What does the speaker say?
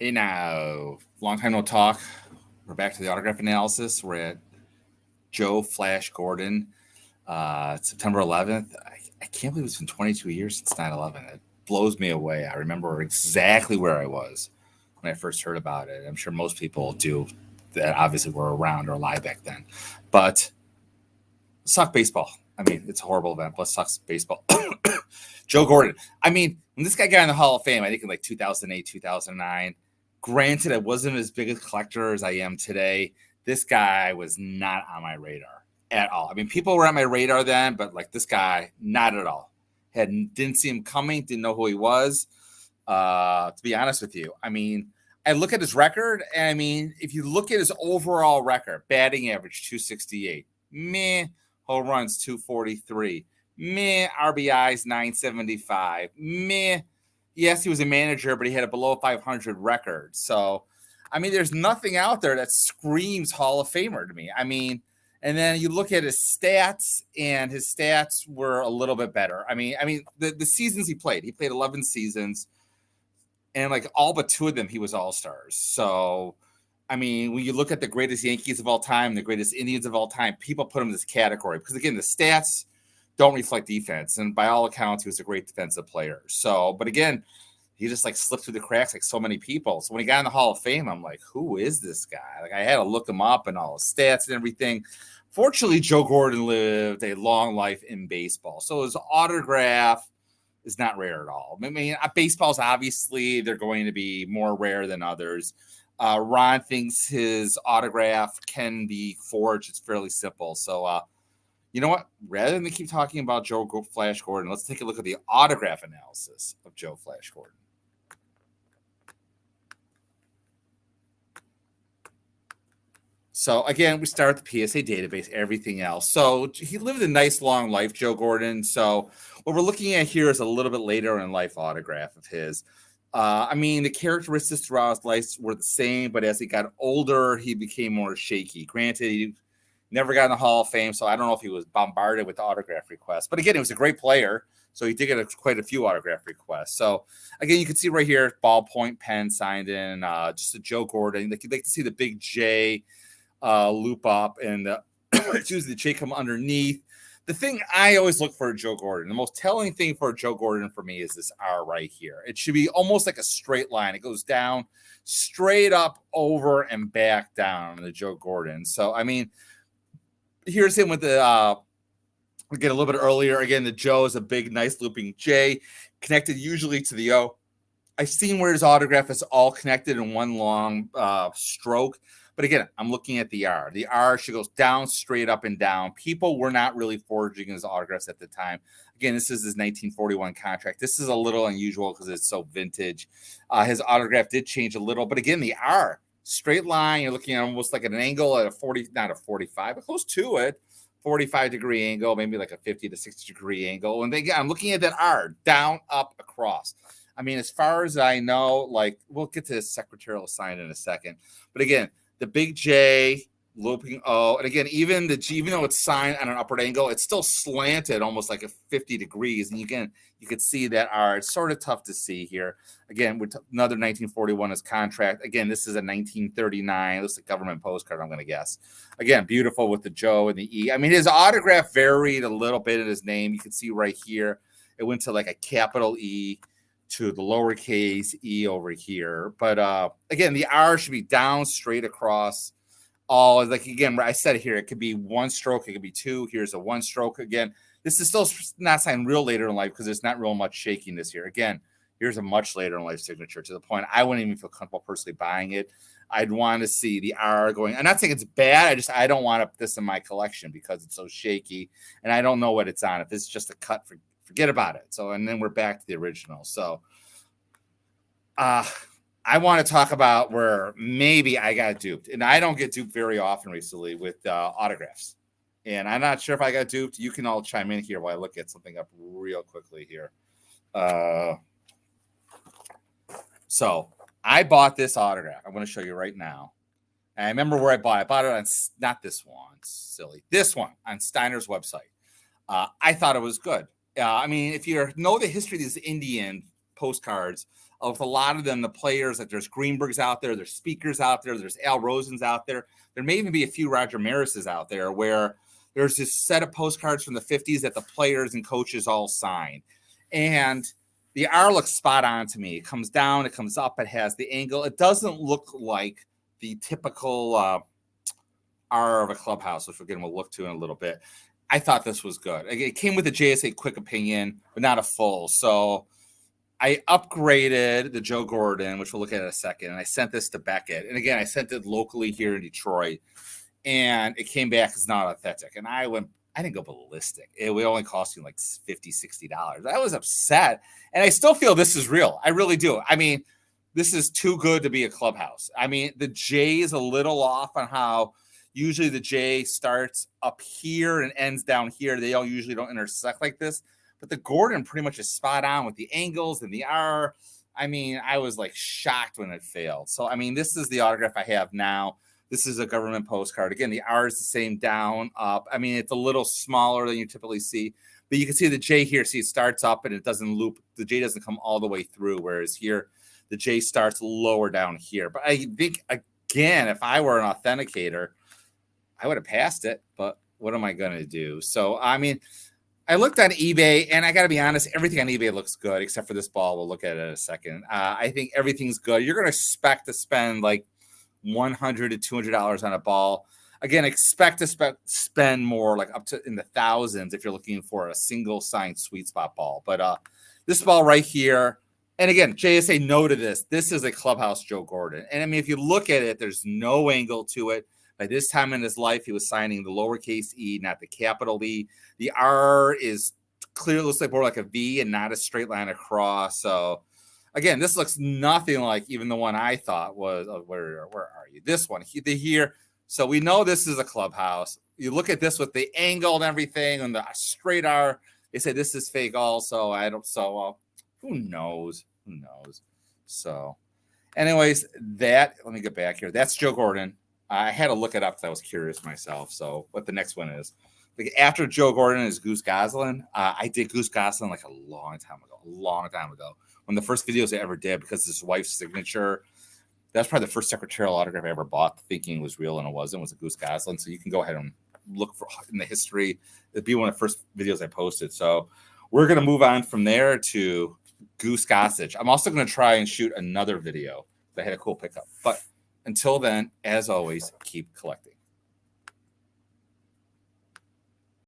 Hey now, long time no talk. We're back to the autograph analysis. We're at Joe Flash Gordon, September 11th. I can't believe it's been 22 years since 9/11. It blows me away. I remember exactly where I was when I first heard about it. I'm sure most people do that obviously were around or alive back then. But let's talk baseball. I mean, it's a horrible event. Let's talk baseball. Joe Gordon. I mean, when this guy got in the Hall of Fame, I think in like 2008, 2009, granted, I wasn't as big a collector as I am today. This guy was not on my radar at all. I mean, people were on my radar then, but like this guy, not at all. Didn't see him coming, didn't know who he was. To be honest with you, I mean, I look at his record, and I mean, if you look at his overall record, batting average 268, meh, home runs 243, meh, RBIs 975, meh. Yes, he was a manager, but he had a below 500 record. So, I mean, there's nothing out there that screams Hall of Famer to me. I mean, and then you look at his stats, and his stats were a little bit better. I mean, the seasons he played 11 seasons, and like all but two of them, he was all-stars. So, I mean, when you look at the greatest Yankees of all time, the greatest Indians of all time, people put him in this category because, again, the stats don't reflect defense. And by all accounts, he was a great defensive player. So, but again, he just like slipped through the cracks like so many people. So when he got in the Hall of Fame, I'm like, who is this guy? Like I had to look him up and all his stats and everything. Fortunately, Joe Gordon lived a long life in baseball. So his autograph is not rare at all. I mean, baseball's obviously they're going to be more rare than others. Ron thinks his autograph can be forged. It's fairly simple. So, you know what? Rather than keep talking about Joe Flash Gordon, let's take a look at the autograph analysis of Joe Flash Gordon. So again, we start with the PSA database, everything else. So he lived a nice long life, Joe Gordon. So what we're looking at here is a little bit later in life autograph of his. I mean, the characteristics throughout his life were the same, but as he got older, he became more shaky. Granted, he never got in the Hall of Fame, so I don't know if he was bombarded with autograph requests. But again, he was a great player, so he did get quite a few autograph requests. So again, you can see right here, ballpoint pen signed in, just a Joe Gordon. Like you'd like to see the big J loop up and excuse the J come underneath. The thing I always look for Joe Gordon, the most telling thing for Joe Gordon for me is this R right here. It should be almost like a straight line. It goes down, straight up, over, and back down on the Joe Gordon. So, I mean, here's him with the, again, a little bit earlier. Again, the Joe is a big, nice looping J, connected usually to the O. I've seen where his autograph is all connected in one long stroke. But again, I'm looking at the R. The R, she goes down, straight up, and down. People were not really forging his autographs at the time. Again, this is his 1941 contract. This is a little unusual because it's so vintage. His autograph did change a little. But again, the R, straight line, you're looking at almost like an angle at a 40, not a 45, but close to it. 45-degree angle, maybe like a 50 to 60-degree angle. And again, I'm looking at that R, down, up, across. I mean, as far as I know, like we'll get to his secretarial sign in a second. But again, the big J, looping O, and again, even the G, even though it's signed on an upward angle, it's still slanted almost like a 50 degrees. And again, you could see that R. It's sort of tough to see here. Again, with another 1941 is contract. Again, this is a 1939. It looks like government postcard, I'm going to guess. Again, beautiful with the Joe and the E. I mean, his autograph varied a little bit in his name. You can see right here, it went to like a capital E to the lowercase e over here. But again, the R should be down, straight across. All like, again, I said here, it could be one stroke, it could be two. Here's a one stroke. Again, this is still not signed real later in life because there's not real much shaking this here. Again, here's a much later in life signature to the point I wouldn't even feel comfortable personally buying it. I'd want to see the R going. I'm not saying it's bad. I don't want this in my collection because it's so shaky and I don't know what it's on. If it's just a cut, forget about it. So, and then we're back to the original. So, I want to talk about where maybe I got duped, and I don't get duped very often recently with autographs. And I'm not sure if I got duped. You can all chime in here while I look at something up real quickly here. So I bought this autograph. I'm going to show you right now. And I remember where I bought it. I bought it on, not this one, silly, this one on Steiner's website. I thought it was good. I mean, if you know the history of these Indian postcards, with a lot of them, the players, like there's Greenberg's out there, there's Speakers out there, there's Al Rosen's out there. There may even be a few Roger Maris's out there where there's this set of postcards from the 50s that the players and coaches all sign. And the R looks spot on to me. It comes down, it comes up, it has the angle. It doesn't look like the typical R of a clubhouse, which we'll look to in a little bit. I thought this was good. It came with a JSA quick opinion, but not a full. So I upgraded the Joe Gordon, which we'll look at in a second, and I sent this to Beckett. And again, I sent it locally here in Detroit, and it came back as not authentic. And I didn't go ballistic. It would only cost you like $50, $60. I was upset, and I still feel this is real. I really do. I mean, this is too good to be a clubhouse. I mean, the J is a little off on how usually the J starts up here and ends down here. They usually don't intersect like this. But the Gordon pretty much is spot on with the angles and the R. I mean, I was like shocked when it failed. So, I mean, this is the autograph I have now. This is a government postcard. Again, the R is the same down, up. I mean, it's a little smaller than you typically see. But you can see the J here. See, it starts up and it doesn't loop. The J doesn't come all the way through, whereas here, the J starts lower down here. But I think, again, if I were an authenticator, I would have passed it. But what am I going to do? So, I mean, I looked on eBay, and I got to be honest, everything on eBay looks good, except for this ball. We'll look at it in a second. I think everything's good. You're going to expect to spend like $100 to $200 on a ball. Again, expect to spend more, like up to in the thousands if you're looking for a single signed sweet spot ball. But this ball right here, and again, JSA noted this. This is a clubhouse Joe Gordon. And I mean, if you look at it, there's no angle to it. By this time in his life, he was signing the lowercase e, not the capital E. The R is clearly looks like more like a V and not a straight line across. So, again, this looks nothing like even the one I thought was. Where are you? This one here. So we know this is a clubhouse. You look at this with the angle and everything, and the straight R. They say this is fake. Also, I don't. So who knows? Who knows? So, anyways, let me get back here. That's Joe Gordon. I had to look it up because I was curious myself. So what the next one is. Like after Joe Gordon is Goose Goslin. I did Goose Goslin like a long time ago. One of the first videos I ever did because his wife's signature. That's probably the first secretarial autograph I ever bought thinking it was real and it wasn't. It was a Goose Goslin. So you can go ahead and look for in the history. It'd be one of the first videos I posted. So we're going to move on from there to Goose Gossage. I'm also going to try and shoot another video that had a cool pickup. But until then, as always, keep collecting.